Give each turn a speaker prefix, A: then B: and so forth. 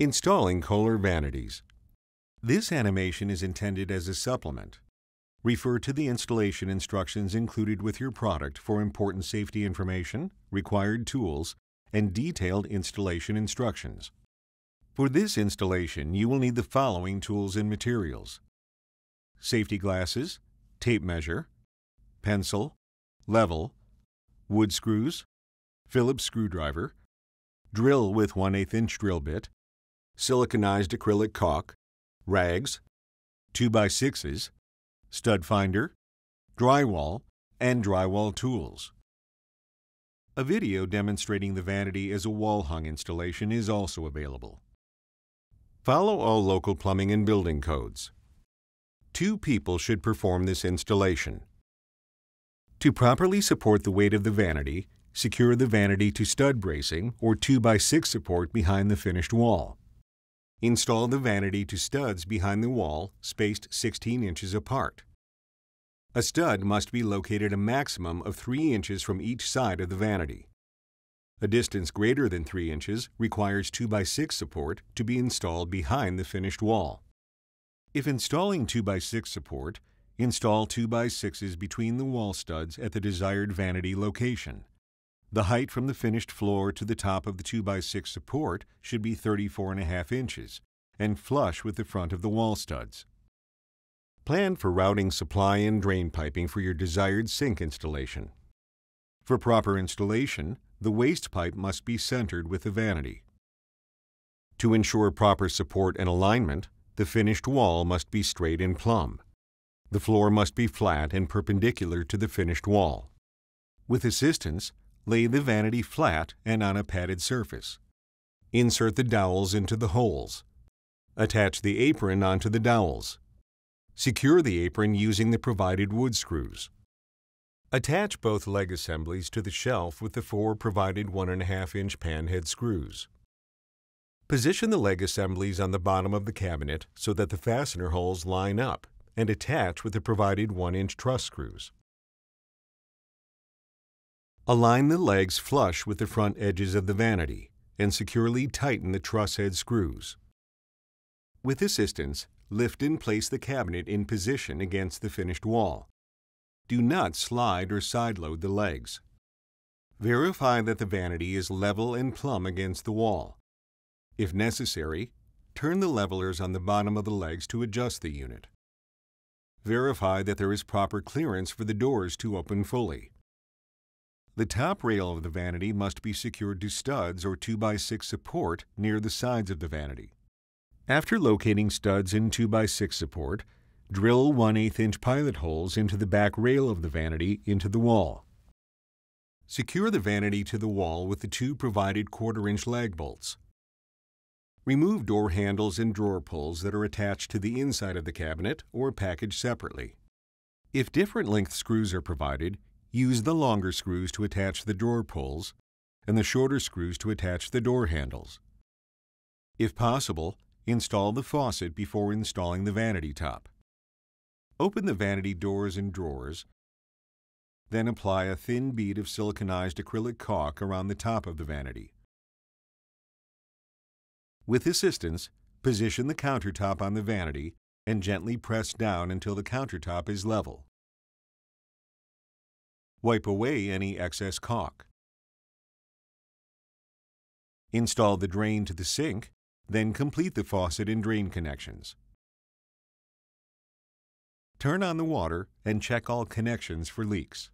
A: Installing KOHLER Vanities. This animation is intended as a supplement. Refer to the installation instructions included with your product for important safety information, required tools, and detailed installation instructions. For this installation, you will need the following tools and materials: safety glasses, tape measure, pencil, level, wood screws, Phillips screwdriver, drill with 1/8 inch drill bit, siliconized acrylic caulk, rags, 2x6s, stud finder, drywall, and drywall tools. A video demonstrating the vanity as a wall-hung installation is also available. Follow all local plumbing and building codes. 2 people should perform this installation. To properly support the weight of the vanity, secure the vanity to stud bracing or 2x6 support behind the finished wall. Install the vanity to studs behind the wall, spaced 16 inches apart. A stud must be located a maximum of 3 inches from each side of the vanity. A distance greater than 3 inches requires 2x6 support to be installed behind the finished wall. If installing 2x6 support, install 2x6s between the wall studs at the desired vanity location. The height from the finished floor to the top of the 2x6 support should be 34.5 inches and flush with the front of the wall studs. Plan for routing supply and drain piping for your desired sink installation. For proper installation, the waste pipe must be centered with the vanity. To ensure proper support and alignment, the finished wall must be straight and plumb. The floor must be flat and perpendicular to the finished wall. With assistance, lay the vanity flat and on a padded surface. Insert the dowels into the holes. Attach the apron onto the dowels. Secure the apron using the provided wood screws. Attach both leg assemblies to the shelf with the 4 provided 1.5 inch pan head screws. Position the leg assemblies on the bottom of the cabinet so that the fastener holes line up and attach with the provided 1-inch truss screws. Align the legs flush with the front edges of the vanity and securely tighten the truss head screws. With assistance, lift and place the cabinet in position against the finished wall. Do not slide or side-load the legs. Verify that the vanity is level and plumb against the wall. If necessary, turn the levelers on the bottom of the legs to adjust the unit. Verify that there is proper clearance for the doors to open fully. The top rail of the vanity must be secured to studs or 2x6 support near the sides of the vanity. After locating studs and 2x6 support, drill 1/8 inch pilot holes into the back rail of the vanity into the wall. Secure the vanity to the wall with the 2 provided 1/4 inch lag bolts. Remove door handles and drawer pulls that are attached to the inside of the cabinet or packaged separately. If different length screws are provided, use the longer screws to attach the drawer pulls and the shorter screws to attach the door handles. If possible, install the faucet before installing the vanity top. Open the vanity doors and drawers, then apply a thin bead of siliconized acrylic caulk around the top of the vanity. With assistance, position the countertop on the vanity and gently press down until the countertop is level. Wipe away any excess caulk. Install the drain to the sink, then complete the faucet and drain connections. Turn on the water and check all connections for leaks.